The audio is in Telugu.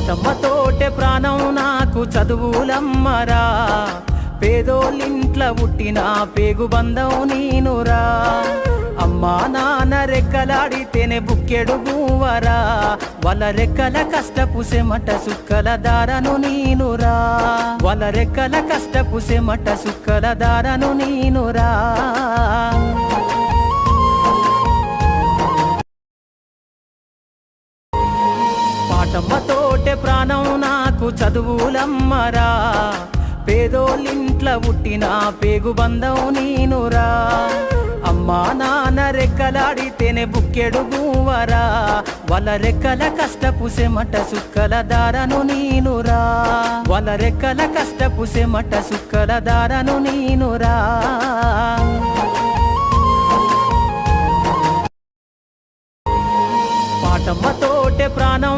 పాటమ్మతోటే ప్రాణం నాకు చదువులమ్మరా, పేదోళ్ళింట్ల పుట్టిన పేగు బంధం నీనురా. అమ్మా నాన్న రెక్కలాడితేనే బుక్కెడు బూవరా, వాళ్ళ రెక్కల కష్టపు సెమట సుక్కల దారను నీనురా, వాళ్ళ రెక్కల కష్టపు సెమట సుక్కల దారను నీనురా. పాటమ్మతోటే ప్రాణం నాకు చదువులమ్మరా, పేదోళ్ళింట్ల పుట్టిన పేగు బంధం నీనురా. అమ్మా నాన్న రెక్కలాడితేనే బుక్కెడు బూవరా, వాళ్ళ రెక్కల కష్టపు సెమట సుక్కల దారను నీనురా, వాళ్ళ రెక్కల కష్టపు సెమట సుక్కల దారను నీనురా. పాటమ్మతోటే ప్రాణం